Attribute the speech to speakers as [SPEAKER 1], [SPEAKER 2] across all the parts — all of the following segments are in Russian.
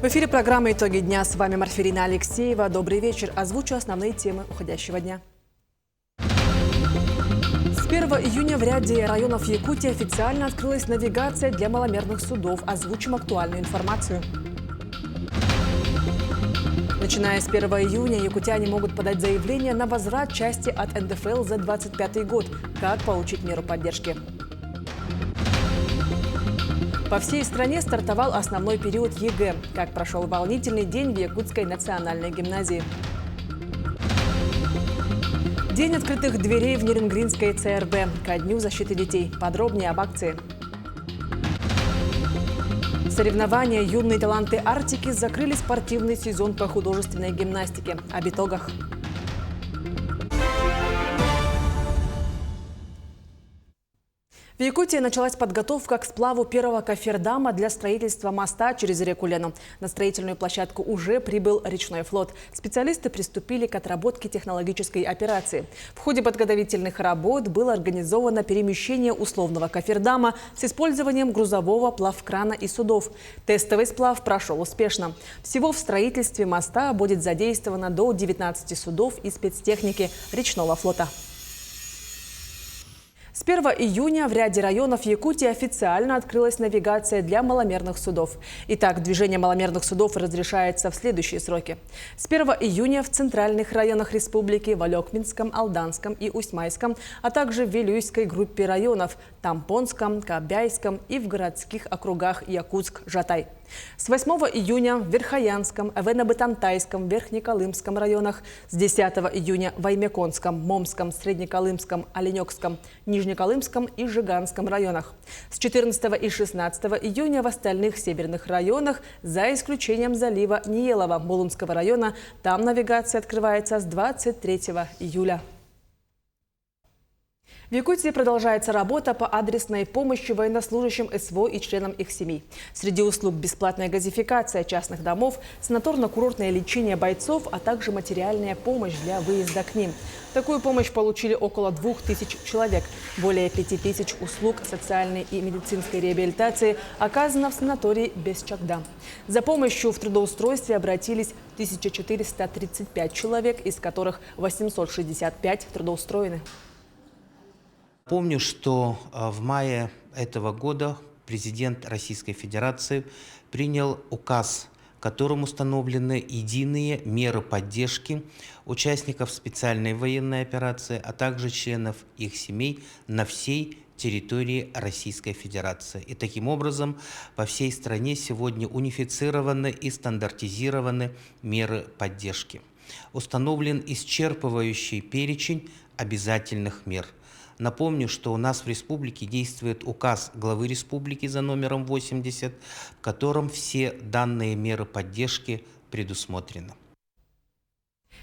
[SPEAKER 1] В эфире программа «Итоги дня». С вами Марферина Алексеева. Добрый вечер. Озвучу основные темы уходящего дня. С 1 июня в ряде районов Якутии официально открылась навигация для маломерных судов. Озвучим актуальную информацию. Начиная с 1 июня якутяне могут подать заявление на возврат части от НДФЛ за 2025 год. Как получить меру поддержки? По всей стране стартовал основной период ЕГЭ. Как прошел волнительный день в Якутской национальной гимназии. День открытых дверей в Нерюнгринской ЦРБ ко Дню защиты детей. Подробнее об акции. Соревнования «Юные таланты Арктики» закрыли спортивный сезон по художественной гимнастике. Об итогах. В Якутии началась подготовка к сплаву первого кофердама для строительства моста через реку Лену. На строительную площадку уже прибыл речной флот. Специалисты приступили к отработке технологической операции. В ходе подготовительных работ было организовано перемещение условного кофердама с использованием грузового плавкрана и судов. Тестовый сплав прошел успешно. Всего в строительстве моста будет задействовано до 19 судов и спецтехники речного флота. С 1 июня в ряде районов Якутии официально открылась навигация для маломерных судов. Итак, движение маломерных судов разрешается в следующие сроки. С 1 июня в центральных районах республики, в Алекминском, Алданском и Усть-Майском, а также в Вилюйской группе районов, Тампонском, Кабяйском и в городских округах Якутск, Жатай. С 8 июня в Верхоянском, Эвенобытантайском, Верхнеколымском районах, с 10 июня в Аймяконском, Момском, Среднеколымском, Оленёкском, Нижнеколымском и Жиганском районах. С 14 и 16 июня в остальных северных районах, за исключением залива Ниелова Булунского района, там навигация открывается с 23 июля. В Якутии продолжается работа по адресной помощи военнослужащим СВО и членам их семей. Среди услуг бесплатная газификация частных домов, санаторно-курортное лечение бойцов, а также материальная помощь для выезда к ним. Такую помощь получили около 2000 человек. Более 5000 услуг социальной и медицинской реабилитации оказано в санатории Бесчагда. За помощью в трудоустройстве обратились 1435 человек, из которых 865 трудоустроены.
[SPEAKER 2] Помню, что в мае этого года президент Российской Федерации принял указ, которым установлены единые меры поддержки участников специальной военной операции, а также членов их семей на всей территории Российской Федерации. И таким образом по всей стране сегодня унифицированы и стандартизированы меры поддержки. Установлен исчерпывающий перечень обязательных мер. Напомню, что у нас в республике действует указ главы республики за номером 80, в котором все данные меры поддержки предусмотрены.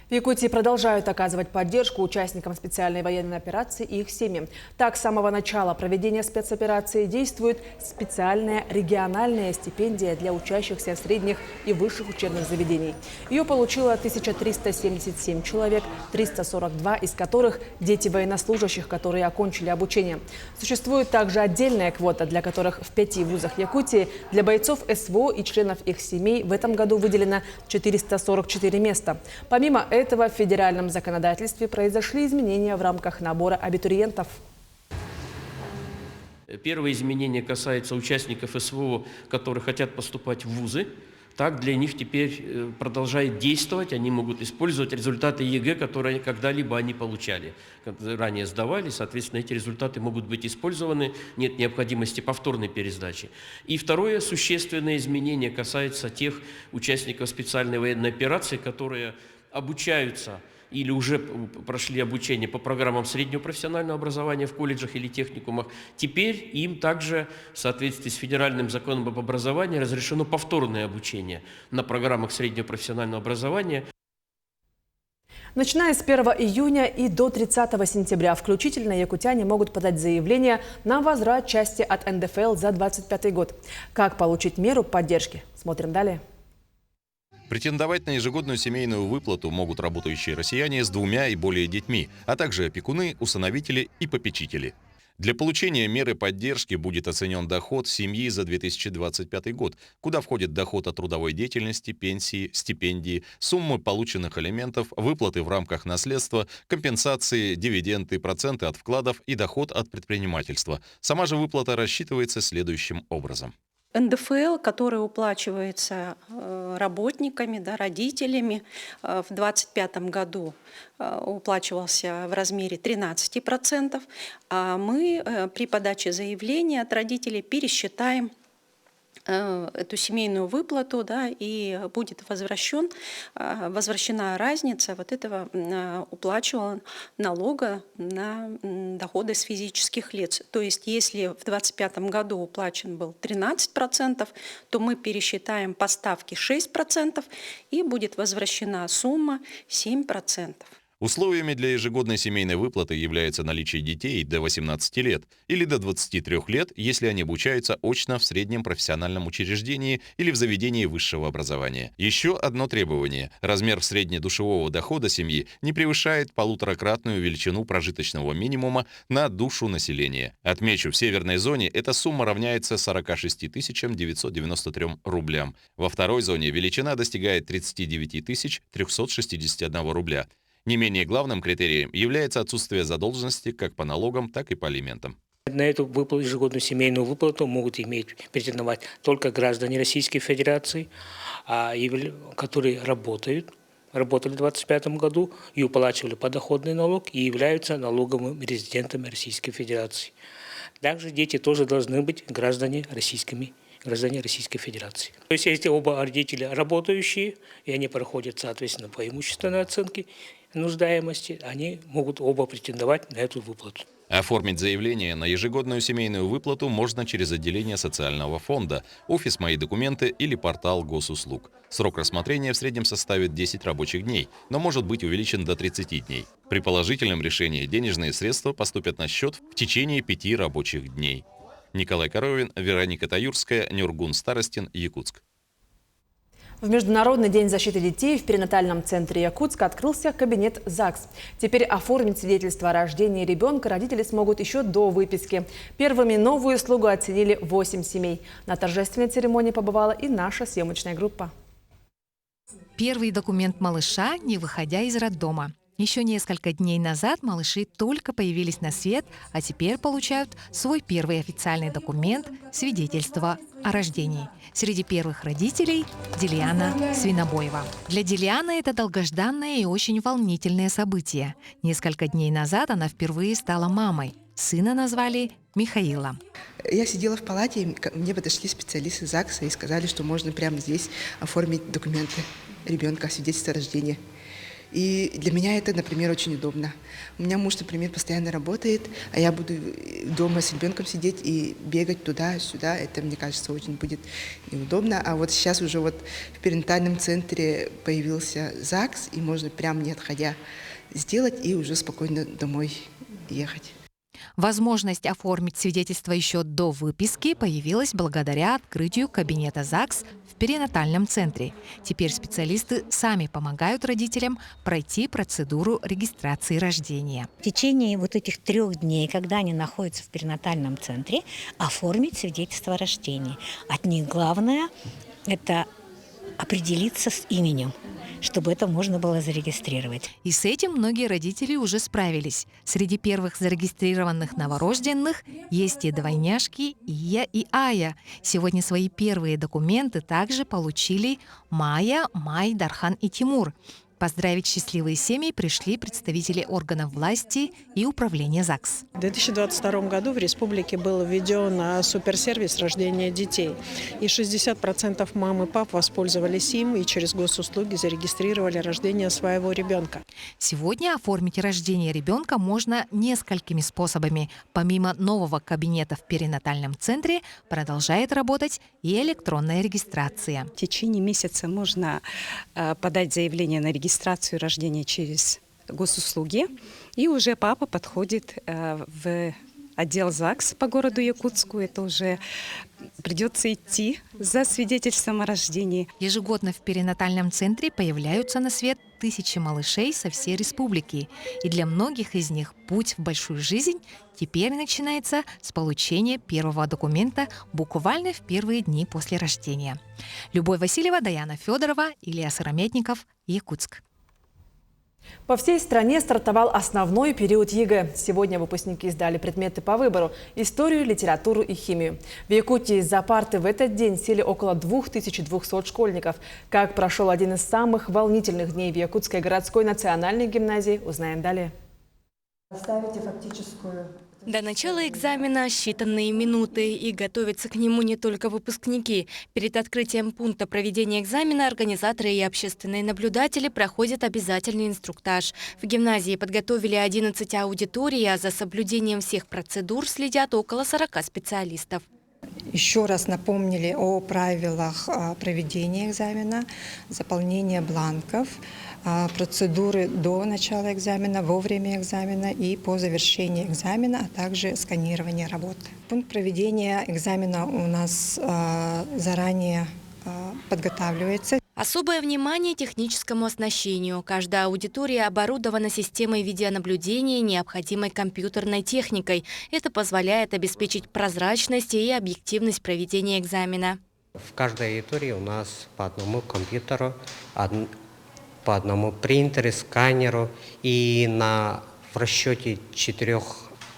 [SPEAKER 1] В Якутии продолжают оказывать поддержку участникам специальной военной операции и их семьям. Так, с самого начала проведения спецоперации действует специальная региональная стипендия для учащихся средних и высших учебных заведений. Ее получило 1377 человек, 342 из которых дети военнослужащих, которые окончили обучение. Существует также отдельная квота, для которых в 5 вузах Якутии для бойцов СВО и членов их семей в этом году выделено 444 места. Помимо этого в федеральном законодательстве произошли изменения в рамках набора абитуриентов.
[SPEAKER 3] Первое изменение касается участников СВО, которые хотят поступать в вузы. Так, для них теперь продолжает действовать, они могут использовать результаты ЕГЭ, которые когда-либо они получали, ранее сдавали, соответственно, эти результаты могут быть использованы, нет необходимости повторной пересдачи. И второе существенное изменение касается тех участников специальной военной операции, которые обучаются или уже прошли обучение по программам среднего профессионального образования в колледжах или техникумах. Теперь им также в соответствии с федеральным законом об образовании разрешено повторное обучение на программах среднего профессионального образования.
[SPEAKER 1] Начиная с 1 июня и до 30 сентября включительно якутяне могут подать заявление на возврат части от НДФЛ за 2025 год. Как получить меру поддержки? Смотрим далее.
[SPEAKER 4] Претендовать на ежегодную семейную выплату могут работающие россияне с 2 и более детьми, а также опекуны, усыновители и попечители. Для получения меры поддержки будет оценен доход семьи за 2025 год, куда входит доход от трудовой деятельности, пенсии, стипендии, суммы полученных алиментов, выплаты в рамках наследства, компенсации, дивиденды, проценты от вкладов и доход от предпринимательства. Сама же выплата рассчитывается следующим образом.
[SPEAKER 5] НДФЛ, который уплачивается работниками, да, родителями, в 2025 году уплачивался в размере 13%, а мы при подаче заявления от родителей пересчитаем эту семейную выплату, да, и будет возвращена разница вот этого уплачиваемого налога на доходы с физических лиц. То есть если в 2025 году уплачен был 13%, то мы пересчитаем по ставке 6% и будет возвращена сумма 7%.
[SPEAKER 4] Условиями для ежегодной семейной выплаты является наличие детей до 18 лет или до 23 лет, если они обучаются очно в среднем профессиональном учреждении или в заведении высшего образования. Еще одно требование. Размер среднедушевого дохода семьи не превышает 1,5-кратную величину прожиточного минимума на душу населения. Отмечу, в северной зоне эта сумма равняется 46 993 рублям. Во второй зоне величина достигает 39 361 рубля. Не менее главным критерием является отсутствие задолженности как по налогам, так и по алиментам.
[SPEAKER 6] На эту выплату, ежегодную семейную выплату могут претендовать только граждане Российской Федерации, которые работали в 2025 году и уплачивали подоходный налог и являются налоговыми резидентами Российской Федерации. Также дети тоже должны быть граждане Российской Федерации. То есть если оба родителя работающие, и они проходят, соответственно, по имущественной оценке нуждаемости, они могут оба претендовать на эту выплату.
[SPEAKER 4] Оформить заявление на ежегодную семейную выплату можно через отделение социального фонда, офис «Мои документы» или портал госуслуг. Срок рассмотрения в среднем составит 10 рабочих дней, но может быть увеличен до 30 дней. При положительном решении денежные средства поступят на счет в течение 5 рабочих дней. Николай Коровин, Вероника Таюрская, Нюргун Старостин, Якутск.
[SPEAKER 1] В Международный день защиты детей в перинатальном центре Якутска открылся кабинет ЗАГС. Теперь оформить свидетельство о рождении ребенка родители смогут еще до выписки. Первыми новую услугу оценили 8 семей. На торжественной церемонии побывала и наша съемочная группа.
[SPEAKER 7] Первый документ малыша, не выходя из роддома. Еще несколько дней назад малыши только появились на свет, а теперь получают свой первый официальный документ – свидетельство о рождении. Среди первых родителей – Дилиана Свинобоева. Для Дилианы это долгожданное и очень волнительное событие. Несколько дней назад она впервые стала мамой. Сына назвали Михаилом.
[SPEAKER 8] Я сидела в палате, и мне подошли специалисты ЗАГСа и сказали, что можно прямо здесь оформить документы ребенка, свидетельство о рождении. И для меня это, например, очень удобно. У меня муж, например, постоянно работает, а я буду дома с ребенком сидеть и бегать туда-сюда. Это, мне кажется, очень будет неудобно. А вот сейчас уже вот в перинатальном центре появился ЗАГС, и можно прямо не отходя сделать и уже спокойно домой ехать.
[SPEAKER 7] Возможность оформить свидетельство еще до выписки появилась благодаря открытию кабинета ЗАГС в перинатальном центре. Теперь специалисты сами помогают родителям пройти процедуру регистрации рождения.
[SPEAKER 9] В течение вот этих 3 дней, когда они находятся в перинатальном центре, оформить свидетельство о рождении. От них главное – это определиться с именем, чтобы это можно было зарегистрировать.
[SPEAKER 7] И с этим многие родители уже справились. Среди первых зарегистрированных новорожденных есть и двойняшки Ия и Ая. Сегодня свои первые документы также получили Майя, Май, Дархан и Тимур. Поздравить счастливые семьи пришли представители органов власти и управления ЗАГС.
[SPEAKER 10] В 2022 году в республике был введен суперсервис рождения детей. И 60% мам и пап воспользовались им и через госуслуги зарегистрировали рождение своего ребенка.
[SPEAKER 7] Сегодня оформить рождение ребенка можно несколькими способами. Помимо нового кабинета в перинатальном центре продолжает работать и электронная регистрация.
[SPEAKER 11] В течение месяца можно подать заявление на регистрацию рождения через госуслуги, и уже папа подходит в отдел ЗАГС по городу Якутску. Это уже придется идти за свидетельством о рождении.
[SPEAKER 7] Ежегодно в перинатальном центре появляются на свет тысячи малышей со всей республики. И для многих из них путь в большую жизнь теперь начинается с получения первого документа буквально в первые дни после рождения. Любовь Васильева, Даяна Федорова, Илья Сырометников, Якутск.
[SPEAKER 1] По всей стране стартовал основной период ЕГЭ. Сегодня выпускники сдали предметы по выбору – историю, литературу и химию. В Якутии за парты в этот день сели около 2200 школьников. Как прошел один из самых волнительных дней в Якутской городской национальной гимназии, узнаем далее.
[SPEAKER 12] Поставите фактическую...
[SPEAKER 13] До начала экзамена считанные минуты, и готовятся к нему не только выпускники. Перед открытием пункта проведения экзамена организаторы и общественные наблюдатели проходят обязательный инструктаж. В гимназии подготовили 11 аудиторий, а за соблюдением всех процедур следят около 40 специалистов.
[SPEAKER 12] Еще раз напомнили о правилах проведения экзамена, заполнения бланков, процедуры до начала экзамена, во время экзамена и по завершении экзамена, а также сканирование работы. Пункт проведения экзамена у нас заранее подготавливается.
[SPEAKER 13] Особое внимание техническому оснащению. Каждая аудитория оборудована системой видеонаблюдения и необходимой компьютерной техникой. Это позволяет обеспечить прозрачность и объективность проведения экзамена.
[SPEAKER 14] В каждой аудитории у нас по одному компьютеру, по одному принтеру, сканеру, и в расчете 4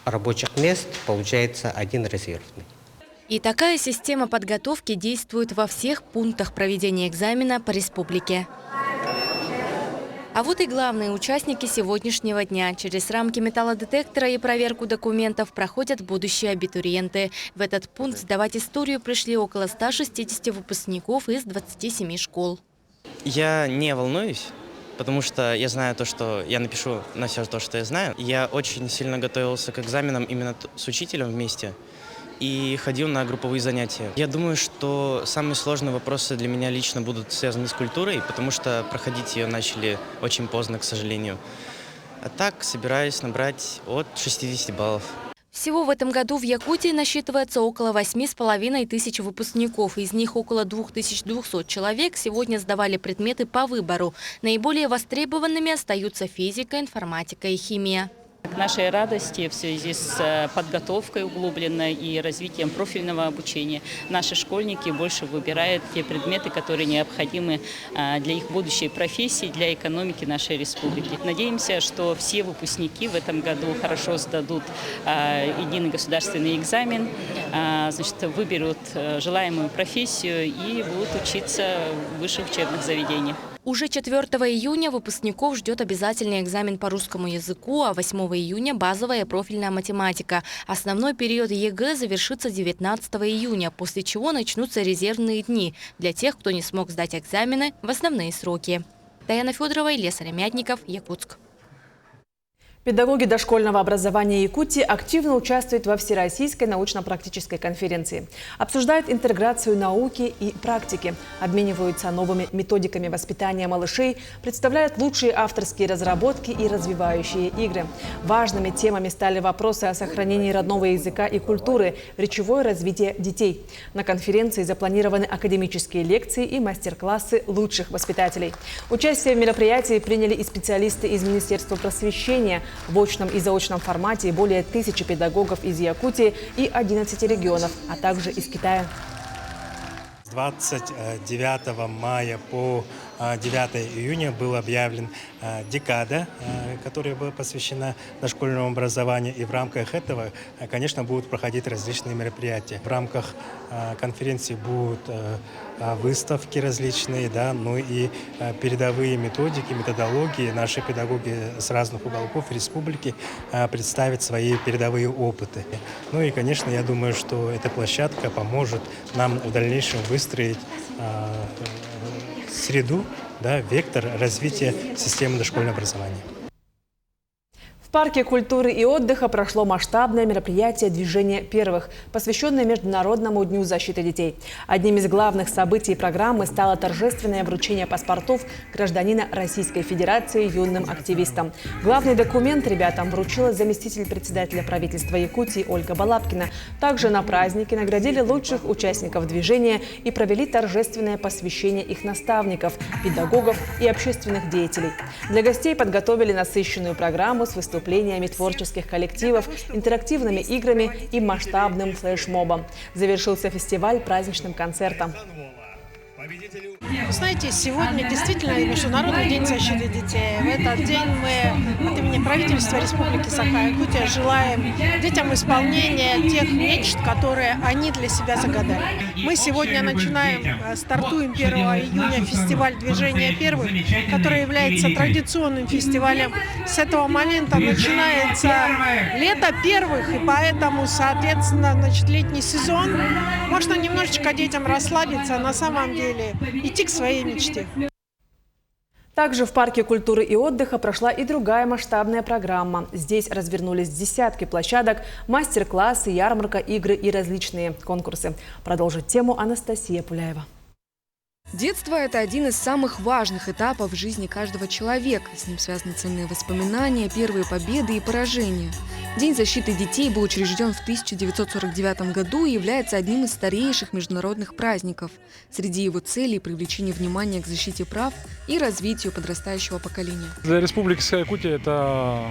[SPEAKER 14] рабочих мест получается 1 резервный.
[SPEAKER 13] И такая система подготовки действует во всех пунктах проведения экзамена по республике. А вот и главные участники сегодняшнего дня. Через рамки металлодетектора и проверку документов проходят будущие абитуриенты. В этот пункт сдавать историю пришли около 160 выпускников из 27 школ.
[SPEAKER 15] Я не волнуюсь, потому что я знаю то, что я напишу на все то, что я знаю. Я очень сильно готовился к экзаменам именно с учителем вместе и ходил на групповые занятия. Я думаю, что самые сложные вопросы для меня лично будут связаны с культурой, потому что проходить ее начали очень поздно, к сожалению. А так собираюсь набрать от 60 баллов.
[SPEAKER 13] Всего в этом году в Якутии насчитывается около 8500 выпускников. Из них около 2200 человек сегодня сдавали предметы по выбору. Наиболее востребованными остаются физика, информатика и химия.
[SPEAKER 16] К нашей радости в связи с подготовкой углубленной и развитием профильного обучения наши школьники больше выбирают те предметы, которые необходимы для их будущей профессии, для экономики нашей республики. Надеемся, что все выпускники в этом году хорошо сдадут единый государственный экзамен, выберут желаемую профессию и будут учиться в высших учебных заведениях.
[SPEAKER 13] Уже 4 июня выпускников ждет обязательный экзамен по русскому языку, а 8 июня – базовая и профильная математика. Основной период ЕГЭ завершится 19 июня, после чего начнутся резервные дни для тех, кто не смог сдать экзамены в основные сроки. Даяна Федорова, Илья Сырометников, Якутск.
[SPEAKER 1] Педагоги дошкольного образования Якутии активно участвуют во Всероссийской научно-практической конференции. Обсуждают интеграцию науки и практики, обмениваются новыми методиками воспитания малышей, представляют лучшие авторские разработки и развивающие игры. Важными темами стали вопросы о сохранении родного языка и культуры, речевое развитие детей. На конференции запланированы академические лекции и мастер-классы лучших воспитателей. Участие в мероприятии приняли и специалисты из Министерства просвещения. В очном и заочном формате более 1000 педагогов из Якутии и 11 регионов, а также из Китая.
[SPEAKER 17] С 29 мая по 9 июня был объявлен декада, которая была посвящена дошкольному образованию. И в рамках этого, конечно, будут проходить различные мероприятия. В рамках конференции будут выставки различные, ну и передовые методики, методологии. Наши педагоги с разных уголков республики представят свои передовые опыты. Ну и, конечно, я думаю, что эта площадка поможет нам в дальнейшем выстроить среду, вектор развития системы дошкольного образования.
[SPEAKER 1] В парке культуры и отдыха прошло масштабное мероприятие «Движение первых», посвященное Международному дню защиты детей. Одним из главных событий программы стало торжественное вручение паспортов гражданина Российской Федерации юным активистам. Главный документ ребятам вручила заместитель председателя правительства Якутии Ольга Балабкина. Также на празднике наградили лучших участников движения и провели торжественное посвящение их наставников, педагогов и общественных деятелей. Для гостей подготовили насыщенную программу с выступлениями творческих коллективов, интерактивными играми и масштабным флешмобом. Завершился фестиваль праздничным концертом.
[SPEAKER 10] Знаете, сегодня действительно Международный день защиты детей. В этот день мы от имени правительства Республики Саха-Якутия желаем детям исполнения тех мечт, которые они для себя загадали. Мы сегодня стартуем 1 июня фестиваль «Движение первых», который является традиционным фестивалем. С этого момента начинается лето первых, и поэтому, соответственно, летний сезон. Можно немножечко детям расслабиться, на самом деле идти к своей мечте.
[SPEAKER 1] Также в парке культуры и отдыха прошла и другая масштабная программа. Здесь развернулись десятки площадок, мастер-классы, ярмарка, игры и различные конкурсы. Продолжит тему Анастасия Пуляева.
[SPEAKER 18] Детство – это один из самых важных этапов в жизни каждого человека. С ним связаны ценные воспоминания, первые победы и поражения. День защиты детей был учрежден в 1949 году и является одним из старейших международных праздников. Среди его целей – привлечение внимания к защите прав и развитию подрастающего поколения.
[SPEAKER 19] Для Республики Саха-Якутия это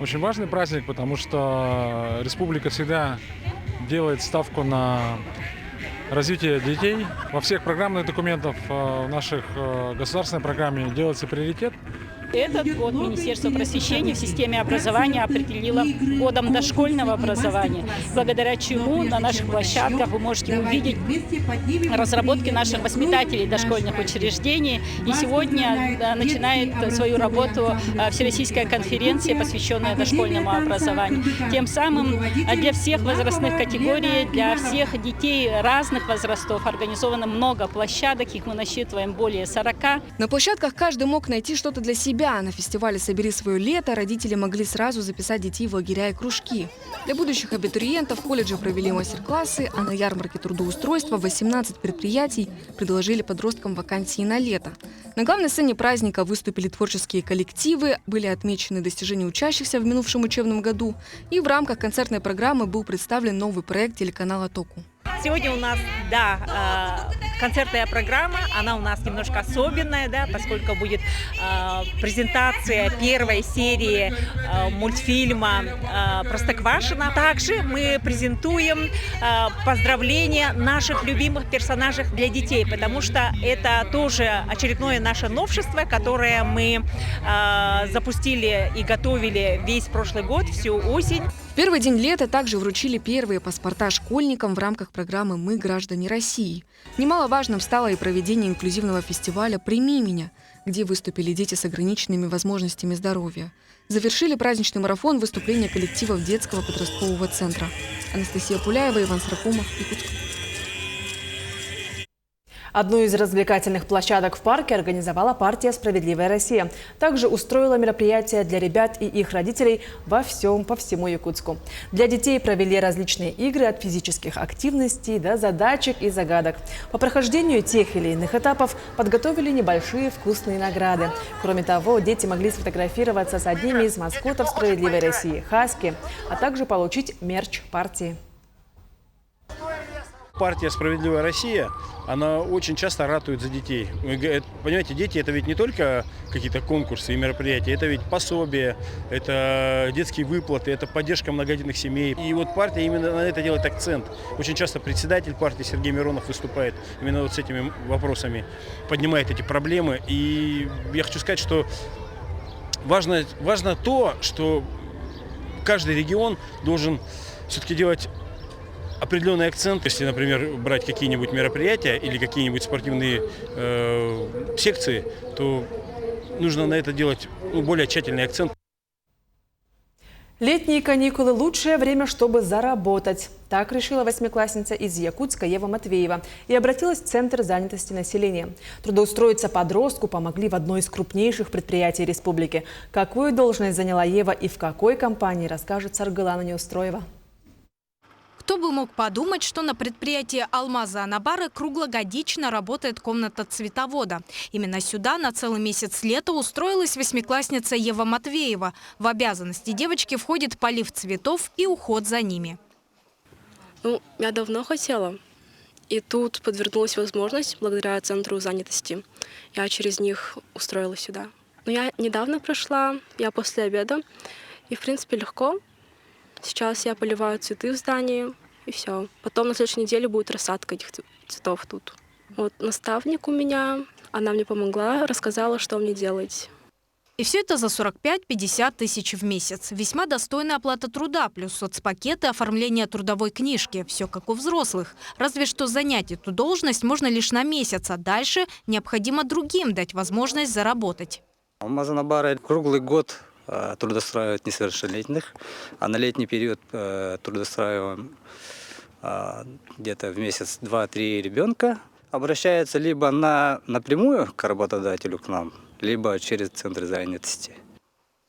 [SPEAKER 19] очень важный праздник, потому что республика всегда делает ставку на развитие детей. Во всех программных документах в наших государственной программе делается приоритет.
[SPEAKER 16] Этот год Министерство просвещения в системе образования определило годом дошкольного образования, благодаря чему на наших площадках вы можете увидеть разработки наших воспитателей дошкольных учреждений. И сегодня начинает свою работу Всероссийская конференция, посвященная дошкольному образованию. Тем самым для всех возрастных категорий, для всех детей разных возрастов организовано много площадок, их мы насчитываем более 40.
[SPEAKER 18] На площадках каждый мог найти что-то для себя. На фестивале «Собери свое лето» родители могли сразу записать детей в лагеря и кружки. Для будущих абитуриентов колледжи провели мастер-классы, а на ярмарке трудоустройства 18 предприятий предложили подросткам вакансии на лето. На главной сцене праздника выступили творческие коллективы, были отмечены достижения учащихся в минувшем учебном году, и в рамках концертной программы был представлен новый проект телеканала «Току».
[SPEAKER 20] Сегодня у нас, концертная программа, она у нас немножко особенная, поскольку будет презентация первой серии мультфильма «Простоквашино». Также мы презентуем поздравления наших любимых персонажей для детей, потому что это тоже очередное наше новшество, которое мы запустили и готовили весь прошлый год, всю осень.
[SPEAKER 18] В первый день лета также вручили первые паспорта школьникам в рамках программы «Мы граждане России». Немаловажным стало и проведение инклюзивного фестиваля «Прими меня», где выступили дети с ограниченными возможностями здоровья. Завершили праздничный марафон выступления коллективов детского подросткового центра. Анастасия Пуляева, Иван Сракумов, Якутск.
[SPEAKER 1] Одну из развлекательных площадок в парке организовала партия «Справедливая Россия». Также устроила мероприятия для ребят и их родителей по всему Якутску. Для детей провели различные игры от физических активностей до задачек и загадок. По прохождению тех или иных этапов подготовили небольшие вкусные награды. Кроме того, дети могли сфотографироваться с одними из маскотов «Справедливой России» – хаски, а также получить мерч партии.
[SPEAKER 21] Партия «Справедливая Россия», она очень часто ратует за детей. Понимаете, дети – это ведь не только какие-то конкурсы и мероприятия, это ведь пособия, это детские выплаты, это поддержка многодетных семей. И вот партия именно на это делает акцент. Очень часто председатель партии Сергей Миронов выступает именно вот с этими вопросами, поднимает эти проблемы. И я хочу сказать, что важно то, что каждый регион должен все-таки делать определенный акцент. Если, например, брать какие-нибудь мероприятия или какие-нибудь спортивные секции, то нужно на это делать более тщательный акцент.
[SPEAKER 1] Летние каникулы – лучшее время, чтобы заработать. Так решила восьмиклассница из Якутска Ева Матвеева и обратилась в Центр занятости населения. Трудоустроиться подростку помогли в одной из крупнейших предприятий республики. Какую должность заняла Ева и в какой компании, расскажет Саргалана Неустроева.
[SPEAKER 2] Кто бы мог подумать, что на предприятии «Алмаза Анабары» круглогодично работает комната цветовода. Именно сюда на целый месяц лета устроилась восьмиклассница Ева Матвеева. В обязанности девочки входит полив цветов и уход за ними.
[SPEAKER 22] Я давно хотела. И тут подвернулась возможность благодаря Центру занятости. Я через них устроилась сюда. Но я недавно пришла, я после обеда. И, в принципе, легко. Сейчас я поливаю цветы в здании, и все. Потом на следующей неделе будет рассадка этих цветов тут. Вот наставник у меня, она мне помогла, рассказала, что мне делать.
[SPEAKER 2] И все это за 45-50 тысяч в месяц. Весьма достойная оплата труда, плюс соцпакеты, оформление трудовой книжки. Все как у взрослых. Разве что занять эту должность можно лишь на месяц, а дальше необходимо другим дать возможность заработать.
[SPEAKER 23] «Алмаз Анабары» круглый год трудоустраивают несовершеннолетних, а на летний период трудоустраиваем где-то в месяц 2-3 ребенка. Обращаются либо напрямую к работодателю, к нам, либо через Центр занятости.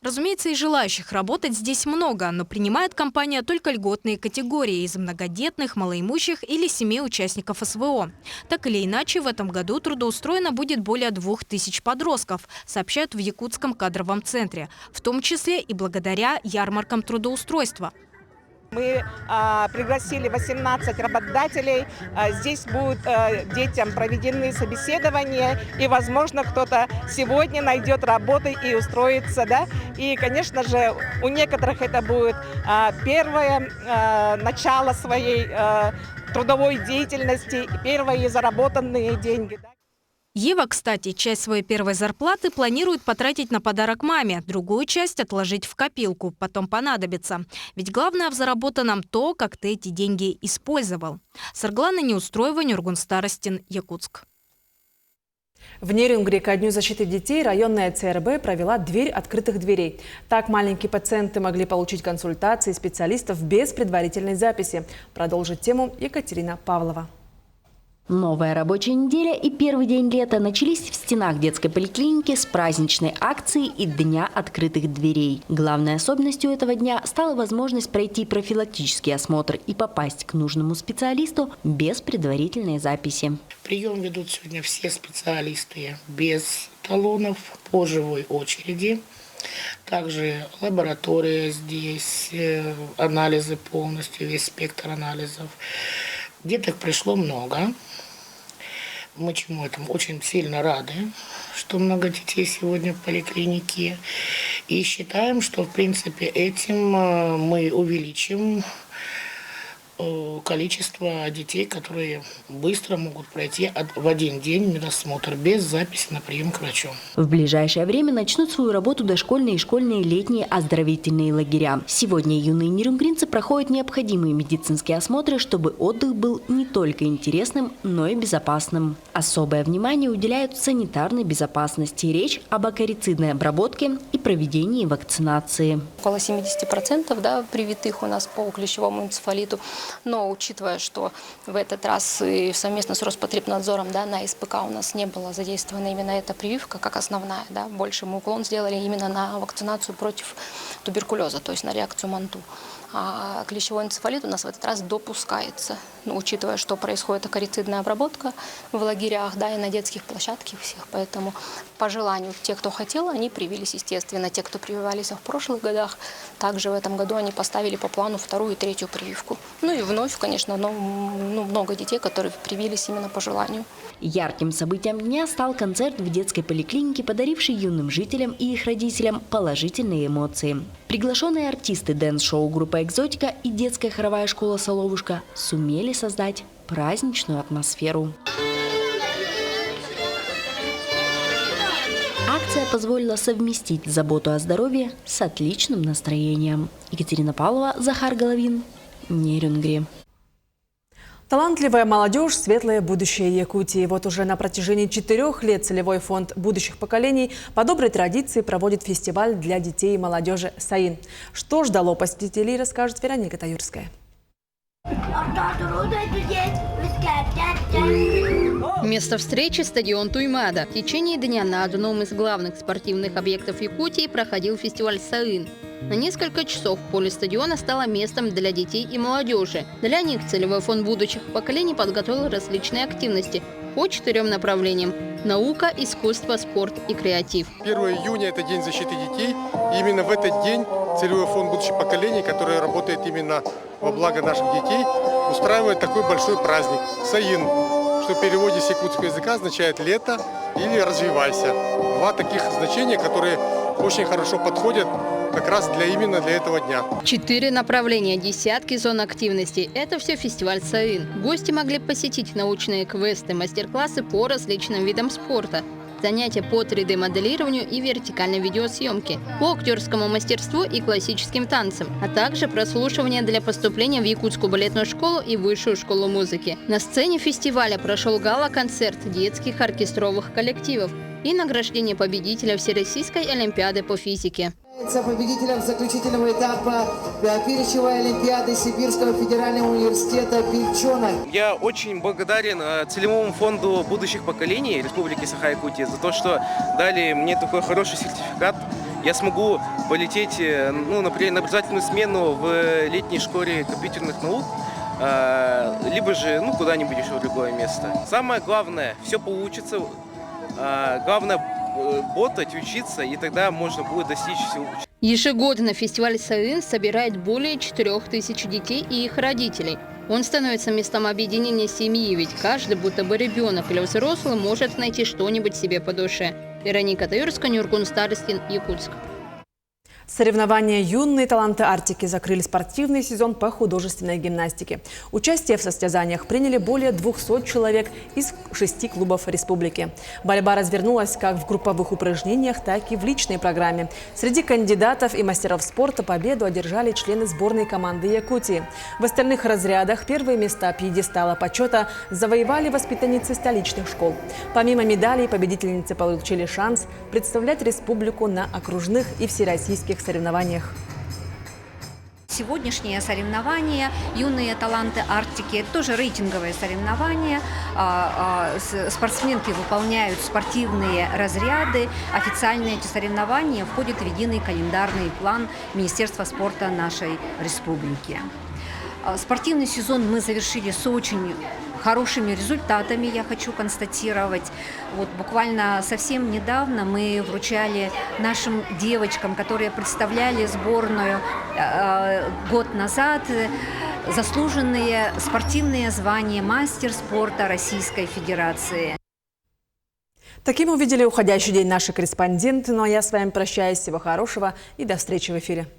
[SPEAKER 2] Разумеется, и желающих работать здесь много, но принимает компания только льготные категории из многодетных, малоимущих или семей участников СВО. Так или иначе, в этом году трудоустроено будет более 2000 подростков, сообщают в Якутском кадровом центре, в том числе и благодаря ярмаркам трудоустройства.
[SPEAKER 24] Мы пригласили 18 работодателей. Здесь будут детям проведены собеседования. И, возможно, кто-то сегодня найдет работу и устроится. Да? И, конечно же, у некоторых это будет первое начало своей трудовой деятельности, первые заработанные деньги.
[SPEAKER 2] Ева, кстати, часть своей первой зарплаты планирует потратить на подарок маме, другую часть отложить в копилку, потом понадобится. Ведь главное в заработанном то, как ты эти деньги использовал. Саргалана Неустроева, Нюргун Старостин, Якутск.
[SPEAKER 1] В Нерюнгри ко Дню защиты детей районная ЦРБ провела дверь открытых дверей. Так маленькие пациенты могли получить консультации специалистов без предварительной записи. Продолжит тему Екатерина Павлова.
[SPEAKER 25] Новая рабочая неделя и первый день лета начались в стенах детской поликлиники с праздничной акции и Дня открытых дверей. Главной особенностью этого дня стала возможность пройти профилактический осмотр и попасть к нужному специалисту без предварительной записи.
[SPEAKER 26] Прием ведут сегодня все специалисты без талонов, по живой очереди. Также лаборатория здесь, анализы полностью, весь спектр анализов. Деток пришло много. Мы чему этому очень сильно рады, что много детей сегодня в поликлинике. И считаем, что, в принципе, этим мы увеличим количество детей, которые быстро могут пройти в один день медосмотр без записи на прием к врачу.
[SPEAKER 25] В ближайшее время начнут свою работу дошкольные и школьные летние оздоровительные лагеря. Сегодня юные нерюнгринцы проходят необходимые медицинские осмотры, чтобы отдых был не только интересным, но и безопасным. Особое внимание уделяют санитарной безопасности. Речь об акарицидной обработке и проведении вакцинации.
[SPEAKER 27] Около 70% привитых у нас по клещевому энцефалиту. Но учитывая, что в этот раз и совместно с Роспотребнадзором на СПК у нас не была задействована именно эта прививка как основная, больше мы уклон сделали именно на вакцинацию против туберкулеза, то есть на реакцию МАНТУ. А клещевой энцефалит у нас в этот раз допускается, учитывая, что происходит акарицидная обработка в лагерях, и на детских площадках всех. Поэтому по желанию тех, кто хотел, они привились, естественно. Те, кто прививались в прошлых годах, также в этом году они поставили по плану вторую и третью прививку. И вновь, конечно, много детей, которые привились именно по желанию.
[SPEAKER 25] Ярким событием дня стал концерт в детской поликлинике, подаривший юным жителям и их родителям положительные эмоции. Приглашенные артисты дэнс-шоу группа «Экзотика» и детская хоровая школа «Соловушка» сумели создать праздничную атмосферу. Акция позволила совместить заботу о здоровье с отличным настроением. Екатерина Павлова, Захар Головин, Нерюнгри.
[SPEAKER 1] Талантливая молодежь – светлое будущее Якутии. Вот уже на протяжении 4 лет целевой фонд будущих поколений по доброй традиции проводит фестиваль для детей и молодежи «Саин». Что ждало посетителей, расскажет Вероника Таюрская.
[SPEAKER 3] Место встречи – стадион Туймада. В течение дня на одном из главных спортивных объектов Якутии проходил фестиваль «Саин». На несколько часов поле стадиона стало местом для детей и молодежи. Для них целевой фонд будущих поколений подготовил различные активности по 4 направлениям – наука, искусство, спорт и креатив.
[SPEAKER 4] 1 июня – это День защиты детей. И именно в этот день целевой фонд будущих поколений, который работает именно во благо наших детей, устраивает такой большой праздник – «Саин», что в переводе с якутского языка означает «лето» или «развивайся». 2 таких значения, которые очень хорошо подходят как раз именно для этого дня.
[SPEAKER 3] 4 направления, десятки зон активности – это все фестиваль «Саин». Гости могли посетить научные квесты, мастер-классы по различным видам спорта, занятия по 3D-моделированию и вертикальной видеосъемке, по актерскому мастерству и классическим танцам, а также прослушивание для поступления в Якутскую балетную школу и Высшую школу музыки. На сцене фестиваля прошел гала-концерт детских оркестровых коллективов и награждение победителя Всероссийской олимпиады по физике.
[SPEAKER 5] Победителем заключительного этапа Перечевой олимпиады Сибирского федерального университета «Пельчонок».
[SPEAKER 6] Я очень благодарен целевому фонду будущих поколений Республики Саха-Якутия за то, что дали мне такой хороший сертификат. Я смогу полететь, например, на образовательную смену в летней школе компьютерных наук, либо же куда-нибудь еще в другое место. Самое главное, все получится. Главное работать, учиться, и тогда можно будет достичь всего.
[SPEAKER 3] Ежегодно фестиваль «Саин» собирает более 4000 детей и их родителей. Он становится местом объединения семьи, ведь каждый, будто бы ребенок или взрослый, может найти что-нибудь себе по душе. Вероника Таюрская, Нюргун Старостин, Якутск.
[SPEAKER 1] Соревнования «Юные таланты Арктики» закрыли спортивный сезон по художественной гимнастике. Участие в состязаниях приняли более 200 человек из 6 клубов республики. Борьба развернулась как в групповых упражнениях, так и в личной программе. Среди кандидатов и мастеров спорта победу одержали члены сборной команды Якутии. В остальных разрядах первые места пьедестала почета завоевали воспитанницы столичных школ. Помимо медалей, победительницы получили шанс представлять республику на окружных и всероссийских соревнованиях.
[SPEAKER 8] Сегодняшнее соревнование «Юные таланты Арктики» – это тоже рейтинговое соревнование. Спортсменки выполняют спортивные разряды. Официально эти соревнования входят в единый календарный план Министерства спорта нашей республики. Спортивный сезон мы завершили с очень хорошими результатами, я хочу констатировать. Вот буквально совсем недавно мы вручали нашим девочкам, которые представляли сборную год назад, заслуженные спортивные звания мастер спорта Российской Федерации.
[SPEAKER 1] Таким увидели уходящий день наши корреспонденты. Ну а я с вами прощаюсь. Всего хорошего и до встречи в эфире.